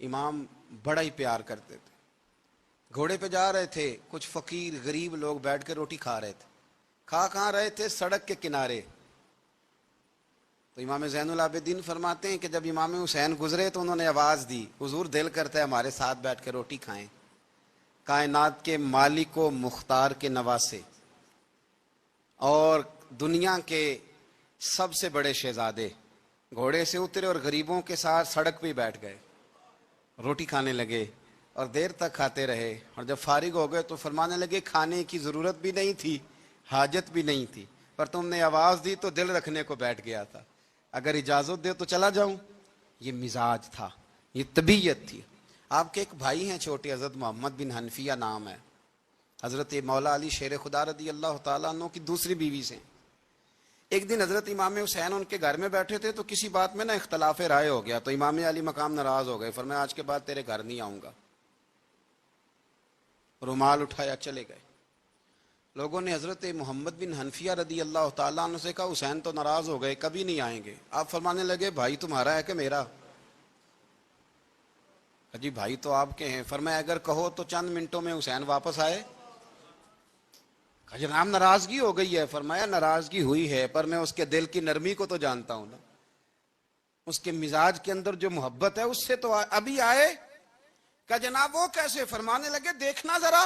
امام بڑا ہی پیار کرتے تھے. گھوڑے پہ جا رہے تھے, کچھ فقیر غریب لوگ بیٹھ کے روٹی کھا رہے تھے. کہاں رہے تھے؟ سڑک کے کنارے. تو امام زین العابدین فرماتے ہیں کہ جب امام حسین گزرے تو انہوں نے آواز دی حضور دل کرتا ہے ہمارے ساتھ بیٹھ کے روٹی کھائیں. کائنات کے مالک و مختار کے نواسے اور دنیا کے سب سے بڑے شہزادے گھوڑے سے اترے اور غریبوں کے ساتھ سڑک پہ بیٹھ گئے, روٹی کھانے لگے اور دیر تک کھاتے رہے. اور جب فارغ ہو گئے تو فرمانے لگے کھانے کی ضرورت بھی نہیں تھی, حاجت بھی نہیں تھی, پر تم نے آواز دی تو دل رکھنے کو بیٹھ گیا تھا, اگر اجازت دے تو چلا جاؤں. یہ مزاج تھا, یہ طبیعت تھی. آپ کے ایک بھائی ہیں چھوٹے, حضرت محمد بن حنفیہ نام ہے, حضرت مولا علی شیر خدا رضی اللہ تعالیٰ عنہ کی دوسری بیوی سے. ایک دن حضرت امام حسین ان کے گھر میں بیٹھے تھے تو کسی بات میں نا اختلاف رائے ہو گیا, تو امام علی مقام ناراض ہو گئے, فرمایا آج کے بعد تیرے گھر نہیں آؤں گا. رومال اٹھایا چلے گئے. لوگوں نے حضرت محمد بن حنفیہ رضی اللہ تعالیٰ عنہ سے کہا حسین تو ناراض ہو گئے, کبھی نہیں آئیں گے. آپ فرمانے لگے بھائی تمہارا ہے کہ میرا؟ جی بھائی تو آپ کے ہیں. فرمایا اگر کہو تو چند منٹوں میں حسین واپس آئے. جناب ناراضگی ہو گئی ہے. فرمایا ناراضگی ہوئی ہے پر میں اس کے دل کی نرمی کو تو جانتا ہوں نا. اس کے مزاج کے اندر جو محبت ہے اس سے تو ابھی آئے کہ جناب وہ کیسے؟ فرمانے لگے دیکھنا ذرا.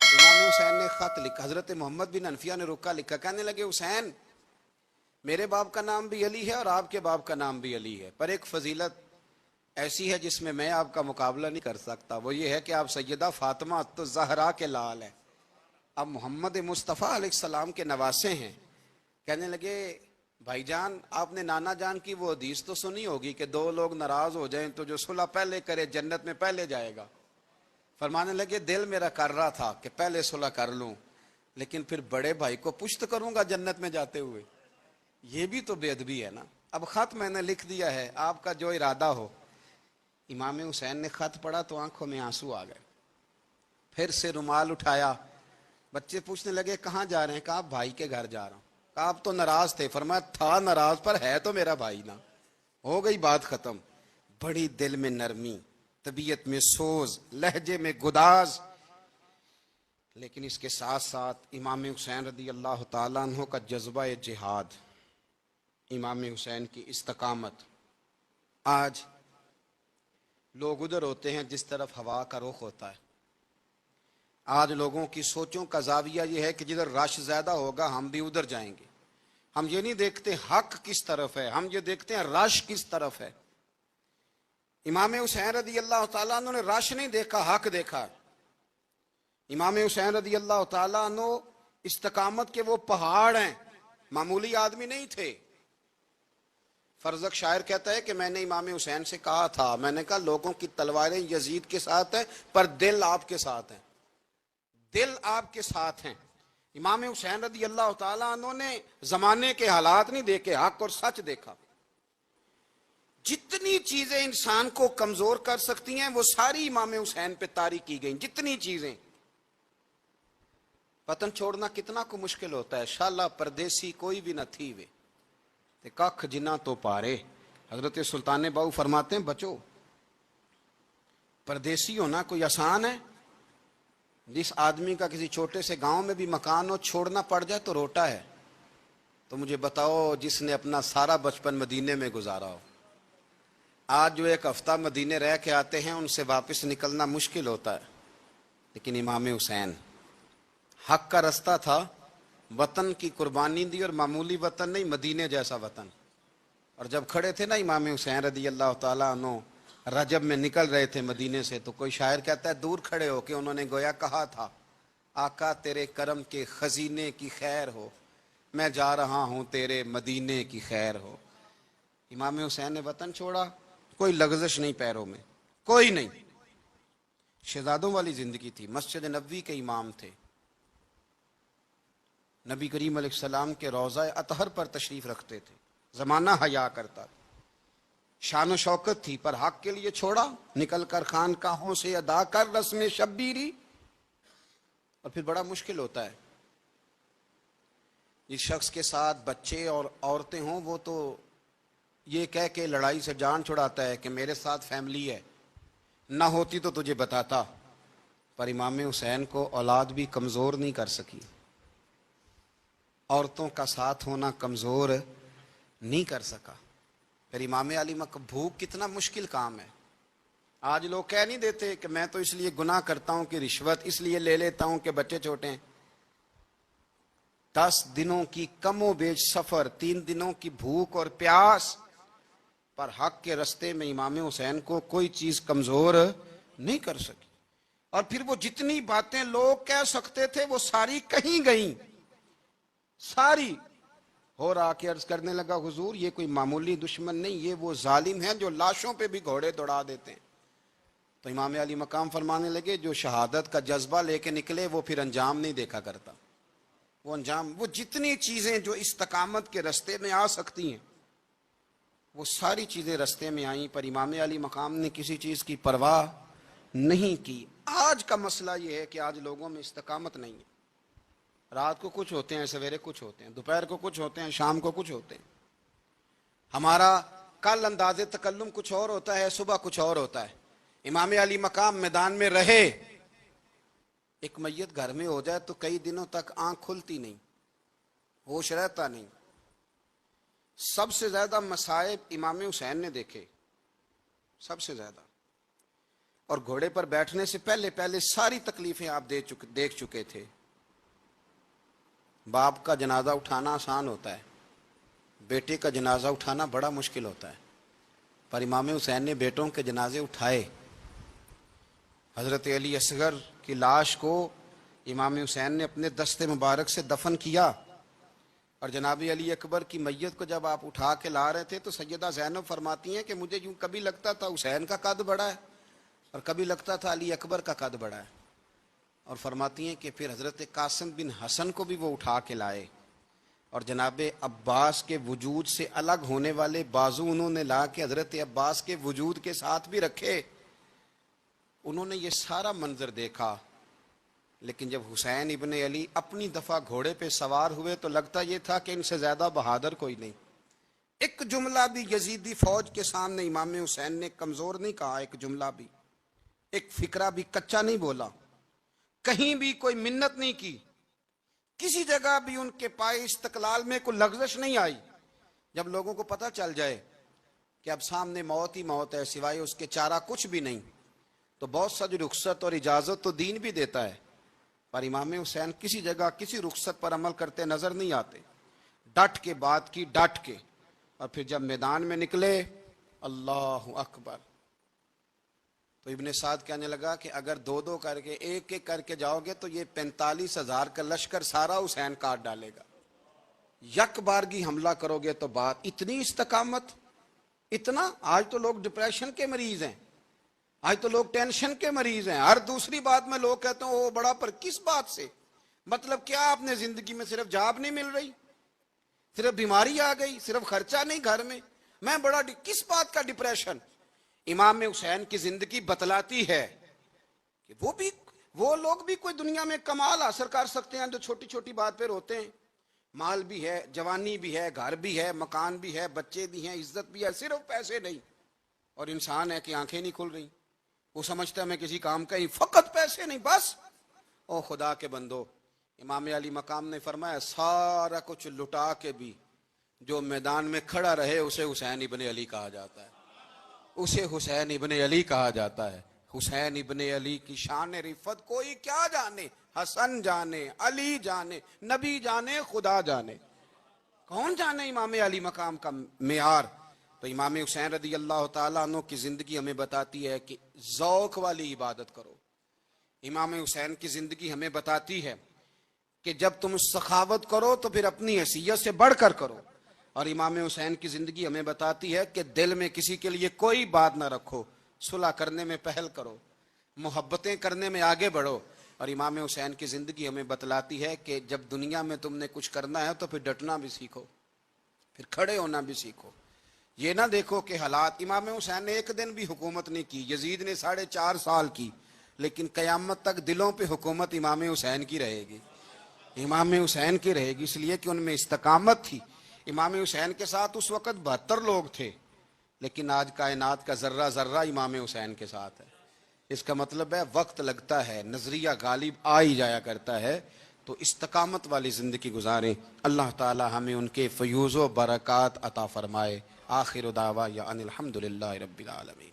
امام حسین نے خط لکھا، حضرت محمد بن حنفیہ نے رکا لکھا، کہنے لگے حسین میرے باپ کا نام بھی علی ہے اور آپ کے باپ کا نام بھی علی ہے، پر ایک فضیلت ایسی ہے جس میں میں آپ کا مقابلہ نہیں کر سکتا، وہ یہ ہے کہ آپ سیدہ فاطمہ الزہرا کے لال ہیں، اب محمد مصطفیٰ علیہ السلام کے نواسے ہیں. کہنے لگے بھائی جان آپ نے نانا جان کی وہ حدیث تو سنی ہوگی کہ دو لوگ ناراض ہو جائیں تو جو صلح پہلے کرے جنت میں پہلے جائے گا. فرمانے لگے دل میرا کر رہا تھا کہ پہلے صلح کر لوں، لیکن پھر بڑے بھائی کو پشت کروں گا جنت میں جاتے ہوئے، یہ بھی تو بے ادبی ہے نا. اب خط میں نے لکھ دیا ہے، آپ کا جو ارادہ ہو. امام حسین نے خط پڑھا تو آنکھوں میں آنسو آ گئے، پھر سے رومال اٹھایا. بچے پوچھنے لگے کہاں جا رہے ہیں؟ کہا بھائی کے گھر جا رہا ہوں. کہا آپ تو ناراض تھے. فرمایا تھا ناراض پر ہے تو میرا بھائی نا. ہو گئی بات ختم. بڑی دل میں نرمی، طبیعت میں سوز، لہجے میں گداز. لیکن اس کے ساتھ ساتھ امام حسین رضی اللہ تعالیٰ عنہ کا جذبہ جہاد، امام حسین کی استقامت. آج لوگ ادھر ہوتے ہیں جس طرف ہوا کا رخ ہوتا ہے. آج لوگوں کی سوچوں کا زاویہ یہ ہے کہ جدھر رش زیادہ ہوگا ہم بھی ادھر جائیں گے. ہم یہ نہیں دیکھتے حق کس طرف ہے، ہم یہ دیکھتے ہیں رش کس طرف ہے. امام حسین رضی اللہ تعالیٰ عنہ نے رش نہیں دیکھا، حق دیکھا. امام حسین رضی اللہ تعالیٰ عنہ استقامت کے وہ پہاڑ ہیں، معمولی آدمی نہیں تھے. فرزق شاعر کہتا ہے کہ میں نے امام حسین سے کہا تھا، میں نے کہا لوگوں کی تلواریں یزید کے ساتھ ہیں پر دل آپ کے ساتھ ہیں، دل آپ کے ساتھ ہیں. امام حسین رضی اللہ تعالیٰ عنہ نے زمانے کے حالات نہیں دیکھے، حق اور سچ دیکھا. جتنی چیزیں انسان کو کمزور کر سکتی ہیں وہ ساری امام حسین پہ طاری کی گئیں. جتنی چیزیں، وطن چھوڑنا کتنا کو مشکل ہوتا ہے. شالا پردیسی کوئی بھی نہ تھی وے تے ککھ جنہ تو پارے. حضرت سلطان باؤ فرماتے ہیں بچو پردیسی ہونا کوئی آسان ہے؟ جس آدمی کا کسی چھوٹے سے گاؤں میں بھی مکان ہو چھوڑنا پڑ جائے تو روٹا ہے. تو مجھے بتاؤ جس نے اپنا سارا بچپن مدینے میں گزارا ہو. آج جو ایک ہفتہ مدینے رہ کے آتے ہیں ان سے واپس نکلنا مشکل ہوتا ہے. لیکن امام حسین حق کا رستہ تھا، وطن کی قربانی دی، اور معمولی وطن نہیں، مدینے جیسا وطن. اور جب کھڑے تھے نا امام حسین رضی اللہ تعالیٰ عنہ رجب میں نکل رہے تھے مدینے سے، تو کوئی شاعر کہتا ہے دور کھڑے ہو کے انہوں نے گویا کہا تھا آقا تیرے کرم کے خزینے کی خیر ہو، میں جا رہا ہوں تیرے مدینے کی خیر ہو. امام حسین نے وطن چھوڑا، کوئی لغزش نہیں پیروں میں، کوئی نہیں. شہزادوں والی زندگی تھی. مسجد نبوی کے امام تھے. نبی کریم علیہ السلام کے روضہ اطہر پر تشریف رکھتے تھے. زمانہ حیا کرتا تھا، شان و شوکت تھی، پر حق کے لیے چھوڑا. نکل کر خانقاہوں سے ادا کر رسم شبیری. اور پھر بڑا مشکل ہوتا ہے. جس شخص کے ساتھ بچے اور عورتیں ہوں وہ تو یہ کہہ کے لڑائی سے جان چھڑاتا ہے کہ میرے ساتھ فیملی ہے، نہ ہوتی تو تجھے بتاتا. پر امام حسین کو اولاد بھی کمزور نہیں کر سکی، عورتوں کا ساتھ ہونا کمزور نہیں کر سکا. پھر امام علی بھوک کتنا مشکل کام ہے. آج لوگ کہہ نہیں دیتے کہ میں تو اس لیے گناہ کرتا ہوں کہ رشوت اس لیے لے لیتا ہوں کہ بچے چھوٹے ہیں. 10 دنوں کی کم و بیش سفر، 3 دنوں کی بھوک اور پیاس، پر حق کے رستے میں امام حسین کو کوئی چیز کمزور نہیں کر سکی. اور پھر وہ جتنی باتیں لوگ کہہ سکتے تھے وہ ساری کہیں گئیں، ساری. ہو رہا کہ عرض کرنے لگا حضور یہ کوئی معمولی دشمن نہیں، یہ وہ ظالم ہیں جو لاشوں پہ بھی گھوڑے دوڑا دیتے ہیں. تو امام علی مقام فرمانے لگے جو شہادت کا جذبہ لے کے نکلے وہ پھر انجام نہیں دیکھا کرتا. وہ انجام، وہ جتنی چیزیں جو استقامت کے رستے میں آ سکتی ہیں وہ ساری چیزیں رستے میں آئیں، پر امام علی مقام نے کسی چیز کی پرواہ نہیں کی. آج کا مسئلہ یہ ہے کہ آج لوگوں میں استقامت نہیں ہے. رات کو کچھ ہوتے ہیں، سویرے کچھ ہوتے ہیں، دوپہر کو کچھ ہوتے ہیں، شام کو کچھ ہوتے ہیں. ہمارا کل انداز تکلم کچھ اور ہوتا ہے، صبح کچھ اور ہوتا ہے. امام علی مقام میدان میں رہے. ایک میت گھر میں ہو جائے تو کئی دنوں تک آنکھ کھلتی نہیں، ہوش رہتا نہیں. سب سے زیادہ مصائب امام حسین نے دیکھے، سب سے زیادہ، اور گھوڑے پر بیٹھنے سے پہلے پہلے ساری تکلیفیں آپ دیکھ چکے تھے۔ باپ کا جنازہ اٹھانا آسان ہوتا ہے، بیٹے کا جنازہ اٹھانا بڑا مشکل ہوتا ہے، پر امام حسین نے بیٹوں کے جنازے اٹھائے۔ حضرت علی اصغر کی لاش کو امام حسین نے اپنے دست مبارک سے دفن کیا، اور جناب علی اکبر کی میت کو جب آپ اٹھا کے لا رہے تھے تو سیدہ زینب فرماتی ہیں کہ مجھے یوں کبھی لگتا تھا حسین کا قد بڑا ہے اور کبھی لگتا تھا علی اکبر کا قد بڑا ہے، اور فرماتی ہیں کہ پھر حضرت قاسم بن حسن کو بھی وہ اٹھا کے لائے، اور جناب عباس کے وجود سے الگ ہونے والے بازو انہوں نے لا کے حضرت عباس کے وجود کے ساتھ بھی رکھے۔ انہوں نے یہ سارا منظر دیکھا، لیکن جب حسین ابن علی اپنی دفعہ گھوڑے پہ سوار ہوئے تو لگتا یہ تھا کہ ان سے زیادہ بہادر کوئی نہیں۔ ایک جملہ بھی یزیدی فوج کے سامنے امام حسین نے کمزور نہیں کہا، ایک جملہ بھی، ایک فکرہ بھی کچا نہیں بولا، کہیں بھی کوئی منت نہیں کی، کسی جگہ بھی ان کے پائے استقلال میں کوئی لغزش نہیں آئی۔ جب لوگوں کو پتہ چل جائے کہ اب سامنے موت ہی موت ہے، سوائے اس کے چارہ کچھ بھی نہیں، تو بہت سا جو رخصت اور اجازت تو دین بھی دیتا ہے، پر امام حسین کسی جگہ کسی رخصت پر عمل کرتے نظر نہیں آتے، ڈٹ کے بات کی، ڈٹ کے، اور پھر جب میدان میں نکلے، اللہ اکبر، تو ابن سعد کہنے لگا کہ اگر دو دو کر کے ایک ایک کر کے جاؤ گے تو یہ 45,000 کا لشکر سارا حسین کاٹ ڈالے گا، یک بارگی حملہ کرو گے تو بات، اتنی استقامت، اتنا۔ آج تو لوگ ڈپریشن کے مریض ہیں، آج تو لوگ ٹینشن کے مریض ہیں، ہر دوسری بات میں لوگ کہتے ہیں وہ بڑا، پر کس بات سے؟ مطلب کیا آپ نے زندگی میں صرف جاب نہیں مل رہی، صرف بیماری آ گئی، صرف خرچہ نہیں گھر میں بڑا کس بات کا ڈپریشن؟ امام حسین کی زندگی بتلاتی ہے کہ وہ لوگ بھی کوئی دنیا میں کمال حاصل کر سکتے ہیں جو چھوٹی چھوٹی بات پہ روتے ہیں۔ مال بھی ہے، جوانی بھی ہے، گھر بھی ہے، مکان بھی ہے، بچے بھی ہیں، عزت بھی ہے، صرف پیسے نہیں، اور انسان ہے کہ آنکھیں نہیں کھل رہی، وہ سمجھتا ہے میں کسی کام کا ہی، فقط پیسے نہیں بس۔ او خدا کے بندو، امام علی مقام نے فرمایا سارا کچھ لٹا کے بھی جو میدان میں کھڑا رہے اسے حسین ابن علی کہا جاتا ہے، اسے حسین ابن علی کہا جاتا ہے۔ حسین ابن علی کی شان رفت کوئی کیا جانے، حسن جانے، علی جانے، نبی جانے، خدا جانے، کون جانے امام علی مقام کا معیار۔ تو امام حسین رضی اللہ تعالیٰ عنہ کی زندگی ہمیں بتاتی ہے کہ ذوق والی عبادت کرو۔ امام حسین کی زندگی ہمیں بتاتی ہے کہ جب تم سخاوت کرو تو پھر اپنی حیثیت سے بڑھ کر کرو، اور امام حسین کی زندگی ہمیں بتاتی ہے کہ دل میں کسی کے لیے کوئی بات نہ رکھو، صلح کرنے میں پہل کرو، محبتیں کرنے میں آگے بڑھو۔ اور امام حسین کی زندگی ہمیں بتلاتی ہے کہ جب دنیا میں تم نے کچھ کرنا ہے تو پھر ڈٹنا بھی سیکھو، پھر کھڑے ہونا بھی سیکھو، یہ نہ دیکھو کہ حالات۔ امام حسین نے ایک دن بھی حکومت نہیں کی، یزید نے 4.5 سال کی، لیکن قیامت تک دلوں پہ حکومت امام حسین کی رہے گی، امام حسین کی رہے گی، اس لیے کہ ان میں استقامت تھی۔ امام حسین کے ساتھ اس وقت 72 لوگ تھے، لیکن آج کائنات کا ذرہ ذرہ امام حسین کے ساتھ ہے۔ اس کا مطلب ہے وقت لگتا ہے، نظریہ غالب آ ہی جایا کرتا ہے، تو استقامت والی زندگی گزاریں۔ اللہ تعالی ہمیں ان کے فیوز و برکات عطا فرمائے۔ آخر دعوانا ان الحمدللہ رب العالمین۔